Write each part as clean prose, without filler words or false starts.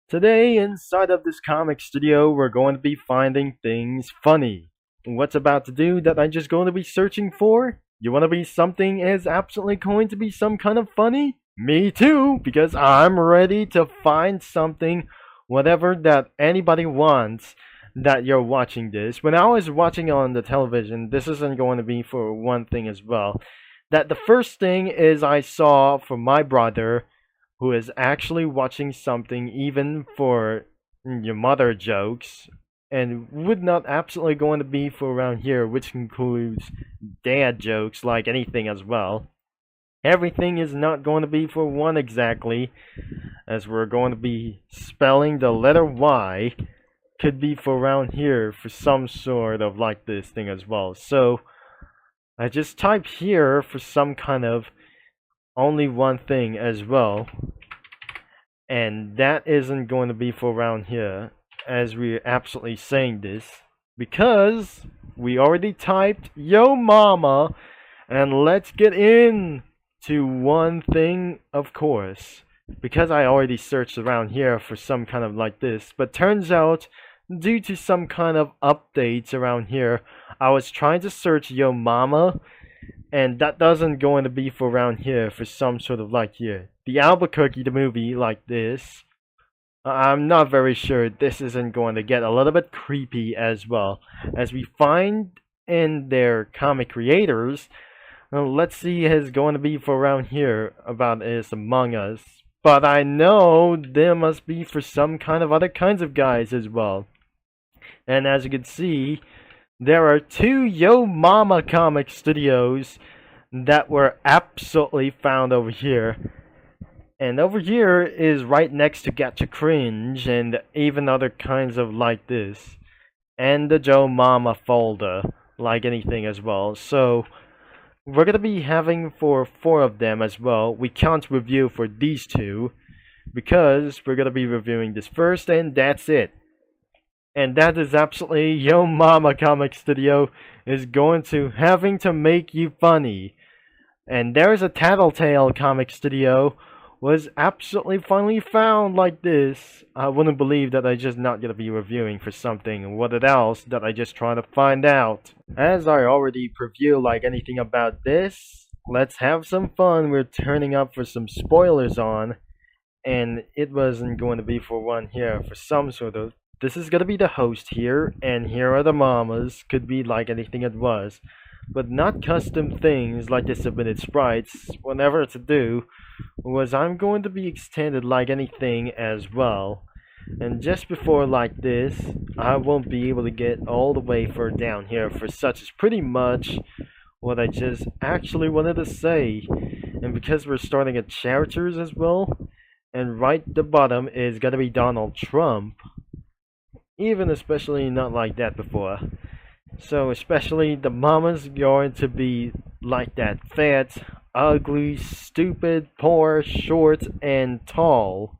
Today, inside of this comic studio, we're going to be finding things funny. What's about to do that I'm just going to be searching for? You want to be something is absolutely going to be some kind of funny? Me too, because I'm ready to find something, whatever that anybody wants that you're watching this. When I was watching on the television, this isn't going to be for one thing as well. That the first thing is I saw from my brother who is actually watching something even for your mother jokes and would not absolutely going to be for around here, which includes dad jokes like anything as well. Everything is not going to be for one exactly, as we're going to be spelling the letter Y could be for around here for some sort of like this thing as well. So I just type here for some kind of only one thing as well, and that isn't going to be for around here as we're absolutely saying this because we already typed yo mama, and let's get in to one thing, of course, because I already searched around here for some kind of like this, but turns out due to some kind of updates around here, I was trying to search yo mama, and that doesn't going to be for around here for some sort of like here. The Albuquerque the movie like this. I'm not very sure this isn't going to get a little bit creepy as well. As we find in their comic creators, let's see is going to be for around here about is Among Us. But I know there must be for some kind of other kinds of guys as well. And as you can see, there are two Yo Mama comic studios that were absolutely found over here. And over here is right next to Get to Cringe and even other kinds of like this. And the Joe Mama folder, like anything as well. So we're gonna be having for four of them as well. We can't review for these two because we're gonna be reviewing this first, and that's it. And that is absolutely Yo Mama Comic Studio is going to having to make you funny. And there's a Tattletale Comic Studio was absolutely finally found like this. I wouldn't believe that I just not gonna be reviewing for something what else that I just try to find out. As I already previewed like anything about this, let's have some fun. We're turning up for some spoilers on, and it wasn't going to be for one here for some sort of. This is gonna be the host here, and here are the mamas. Could be like anything it was, but not custom things like the submitted sprites. Whatever to do was I'm going to be extended like anything as well. And just before like this, I won't be able to get all the way for down here for such is pretty much what I just actually wanted to say. And because we're starting at characters as well, and right at the bottom is gonna be Donald Trump, even especially not like that before. So especially the mama's going to be like that fat, ugly, stupid, poor, short, and tall.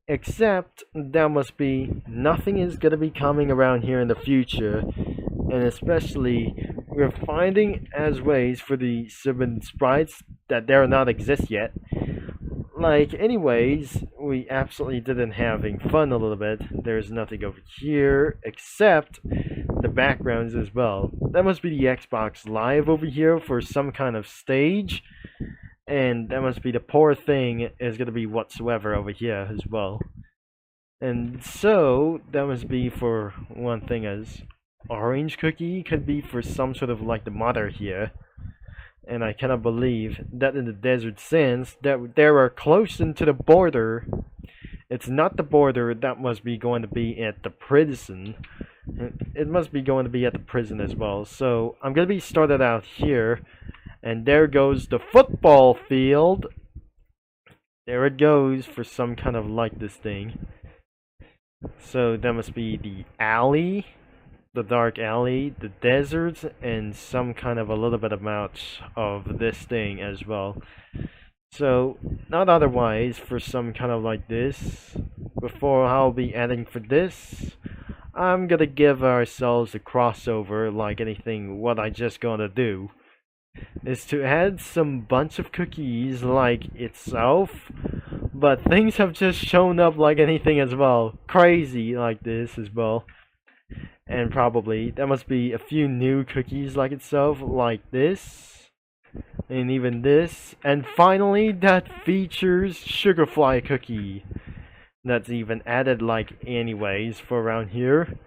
Except there must be nothing is gonna be coming around here in the future, and especially we're finding as ways for the summon sprites that dare not exist yet. Like, anyways, we absolutely didn't having fun a little bit. There's nothing over here except the backgrounds as well. That must be the Xbox Live over here for some kind of stage. And that must be the poor thing is gonna be whatsoever over here as well. And so that must be for one thing as orange cookie could be for some sort of like the mother here. And I cannot believe that in the desert sense that they are close into the border. It's not the border, that must be going to be at the prison. It must be going to be at the prison as well. So I'm going to be started out here. And there goes the football field. There it goes for some kind of like this thing. So that must be the alley, the dark alley, the desert, and some kind of a little bit amount of this thing as well. So, not otherwise for some kind of like this. Before I'll be adding for this, I'm gonna give ourselves a crossover like anything what I just gonna do is to add some bunch of cookies like itself, But things have just shown up like anything as well. Crazy like this as well. And probably there must be a few new cookies like itself, like this. And even this. And finally, that features Sugarfly cookie. That's even added like anyways for around here.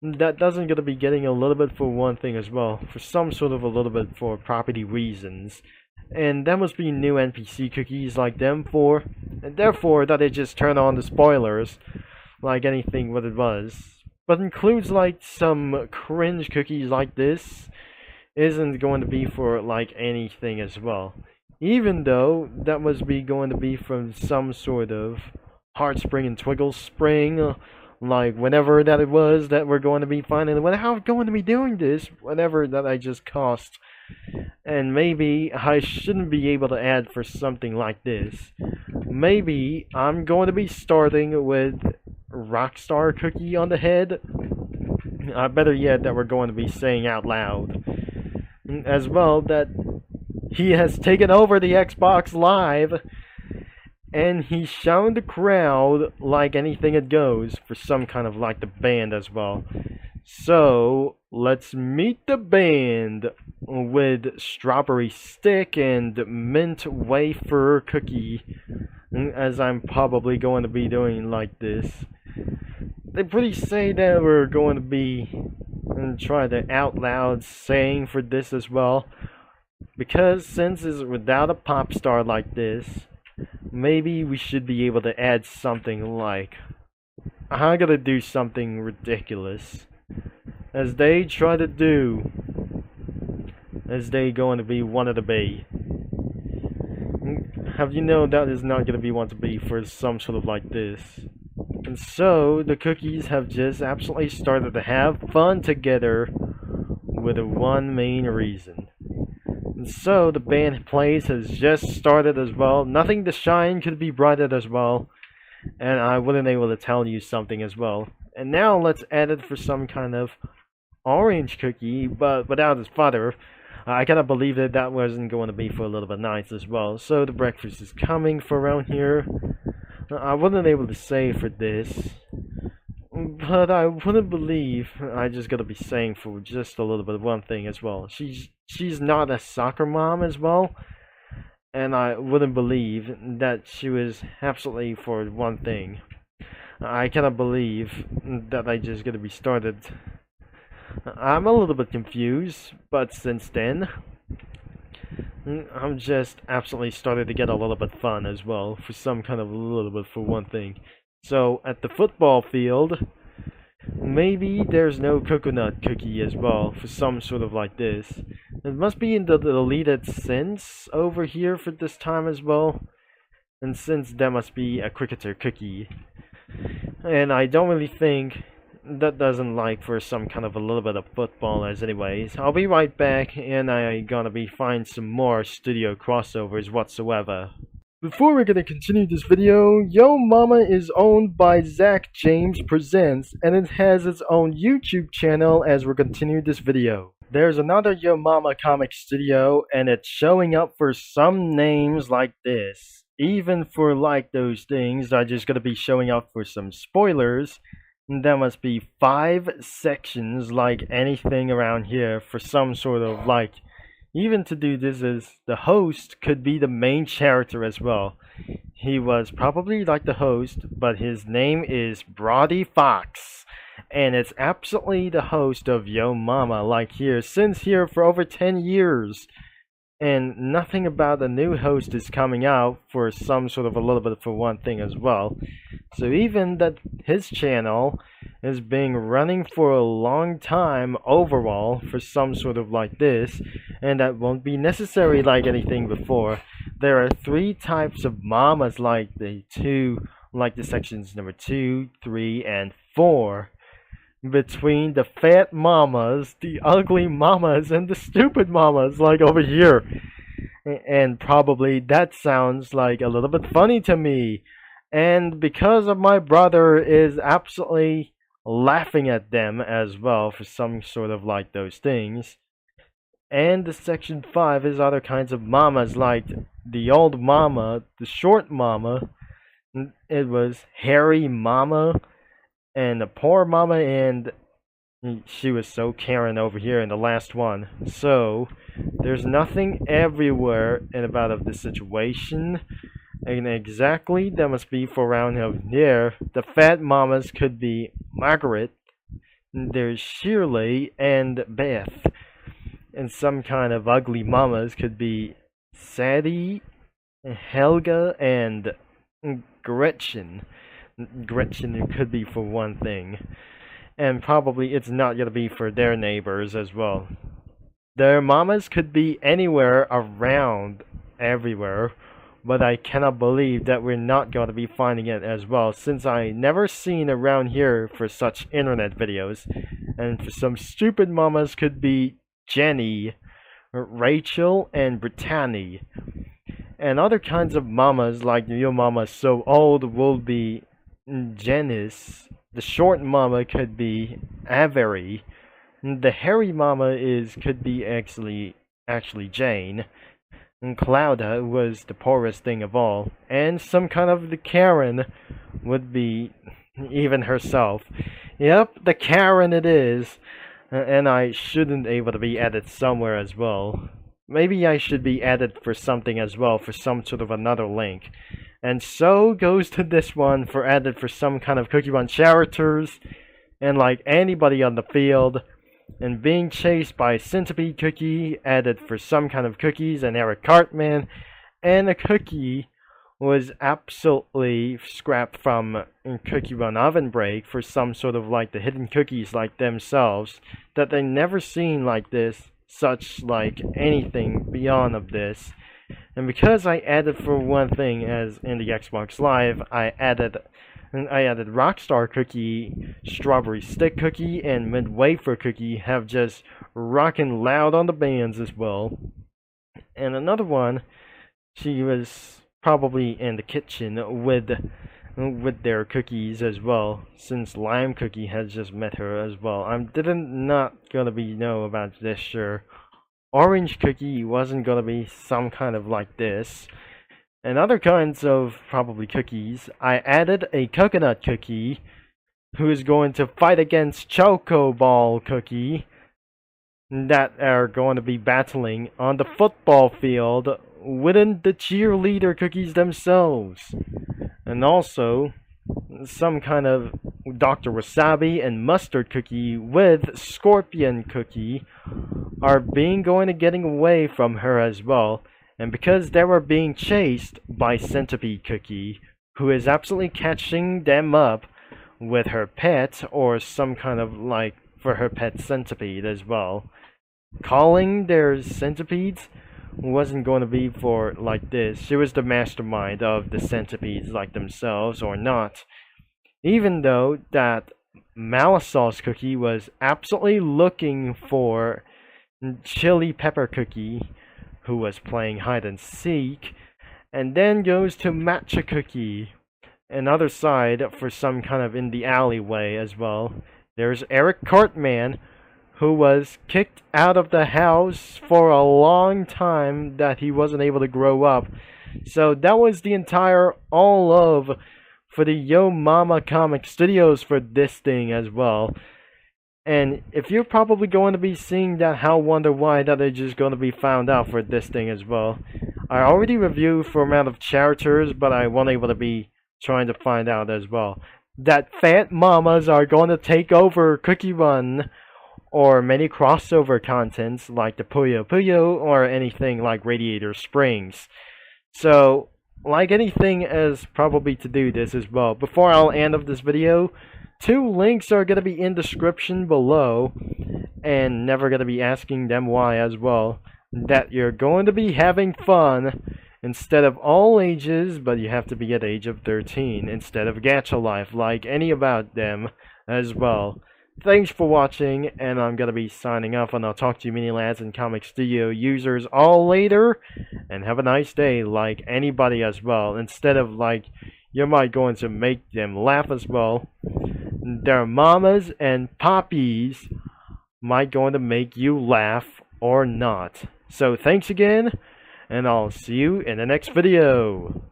That doesn't gonna be getting a little bit for one thing as well. For some sort of a little bit for property reasons. And there must be new NPC cookies like them for, and therefore that it just turn on the spoilers, like anything what it was. But includes like some cringe cookies like this, isn't going to be for like anything as well. Even though that must be going to be from some sort of Heart Spring and Twiggle Spring, like whenever that it was that we're going to be finding, how I'm going to be doing this, whatever that I just cost. And maybe I shouldn't be able to add for something like this. Maybe I'm going to be starting with Rockstar Cookie on the head. Better yet, that we're going to be saying out loud. As well, that he has taken over the Xbox Live. And he's showing the crowd like anything it goes for some kind of like the band as well. So, let's meet the band with Strawberry Stick and Mint Wafer Cookie, as I'm probably going to be doing like this. They pretty say that we're going to be and try the out loud saying for this as well, because since it's without a pop star like this, maybe we should be able to add something like, I'm gonna do something ridiculous, as they try to do, as they going to be one of the bay. Have you know that is not gonna be one to be for some sort of like this. And so the cookies have just absolutely started to have fun together with one main reason. And so the band plays has just started as well. Nothing to shine could be brighter as well. And I wasn't able to tell you something as well. And now let's add it for some kind of orange cookie, but without its butter. I cannot believe that that wasn't going to be for a little bit nice as well. So the breakfast is coming for around here. I wasn't able to say for this, but I wouldn't believe I just gotta be saying for just a little bit of one thing as well. She's not a soccer mom as well, and I wouldn't believe that she was absolutely for one thing. I cannot believe that I just gotta be started. I'm a little bit confused, but since then, I'm just absolutely started to get a little bit fun as well, for some kind of a little bit for one thing. So, at the football field, maybe there's no coconut cookie as well, for some sort of like this. It must be in the deleted since over here for this time as well. And since there must be a cricketer cookie. And I don't really think that doesn't like for some kind of a little bit of football as anyways. I'll be right back and I'm gonna be find some more studio crossovers whatsoever. Before we're gonna continue this video, Yo Mama is owned by Zach James Presents, and it has its own YouTube channel as we're continuing this video. There's another Yo Mama comic studio, and it's showing up for some names like this. Even for like those things are just gonna be showing up for some spoilers. There must be 5 sections like anything around here for some sort of like, even to do this as the host could be the main character as well. He was probably like the host, but his name is Brody Fox. And it's absolutely the host of Yo Mama like here, since here for over 10 years. And nothing about the new host is coming out for some sort of a little bit for one thing as well. So even that his channel is being running for a long time overall for some sort of like this, and that won't be necessary like anything before. There are 3 types of mamas like the sections number 2, 3, and 4. Between the fat mamas, the ugly mamas, and the stupid mamas, like over here. And probably that sounds like a little bit funny to me. And because of my brother is absolutely laughing at them as well for some sort of like those things. And the section 5 is other kinds of mamas like the old mama, the short mama, It was Harry Mama and the poor Mama, and she was so Karen over here in the last one. So there's nothing everywhere in about of this situation. And exactly that must be for around over here. The fat mamas could be Margaret, there's Shirley and Beth. And some kind of ugly mamas could be Sadie, Helga, and Gretchen. Gretchen it could be for one thing. And probably it's not gonna be for their neighbors as well. Their mamas could be anywhere around everywhere, but I cannot believe that we're not going to be finding it as well, since I never seen around here for such internet videos. And for some stupid mamas could be Jenny, Rachel, and Brittany. And other kinds of mamas, like your mama so old, will be Janice. The short mama could be Avery. The hairy mama could be actually Jane. And Clouda was the poorest thing of all. And some kind of the Karen would be even herself. Yep, the Karen it is. And I shouldn't able to be added somewhere as well. Maybe I should be added for something as well, for some sort of another link. And so goes to this one for added for some kind of Cookie Run characters. And like anybody on the field. And being chased by Centipede Cookie, added for some kind of cookies, and Eric Cartman. And a cookie was absolutely scrapped from Cookie Run Oven Break for some sort of like the hidden cookies like themselves. That they never seen like this, such like anything beyond of this. And because I added for one thing as in the Xbox Live, I added Rockstar Cookie, Strawberry Stick Cookie, and Mid Wafer Cookie have just rocking loud on the bands as well. And another one, she was probably in the kitchen with their cookies as well, since Lime Cookie has just met her as well. I didn't not gonna be know about this, sure. Orange Cookie wasn't gonna be some kind of like this. And other kinds of probably cookies, I added a Coconut Cookie who is going to fight against Choco Ball Cookie that are going to be battling on the football field within the cheerleader cookies themselves. And also some kind of Dr. Wasabi and Mustard Cookie with Scorpion Cookie are going to getting away from her as well. And because they were being chased by Centipede Cookie, who is absolutely catching them up with her pet, or some kind of like for her pet centipede as well. Calling their centipedes wasn't going to be for like this. She was the mastermind of the centipedes like themselves or not. Even though that Malice Sauce Cookie was absolutely looking for Chili Pepper Cookie, who was playing hide and seek, and then goes to Matcha Cookie, another side for some kind of in the alleyway as well. There's Eric Cartman, who was kicked out of the house for a long time that he wasn't able to grow up. So that was the entire all of for the Yo Mama Comic Studios for this thing as well. And if you're probably going to be seeing that, how wonder why that are just going to be found out for this thing as well. I already reviewed for amount of characters, but I wasn't able to be trying to find out as well. That fat mamas are going to take over Cookie Run, or many crossover contents like the Puyo Puyo, or anything like Radiator Springs. So, like anything as probably to do this as well. Before I'll end of this video, 2 links are going to be in description below, and never going to be asking them why as well. That you're going to be having fun instead of all ages, but you have to be at the age of 13 instead of Gacha Life, like any about them as well. Thanks for watching, and I'm going to be signing off, and I'll talk to you mini lads and Comic Studio users all later, and have a nice day like anybody as well, instead of like you might going to make them laugh as well. Their mamas and poppies might going to make you laugh or not. So thanks again, and I'll see you in the next video.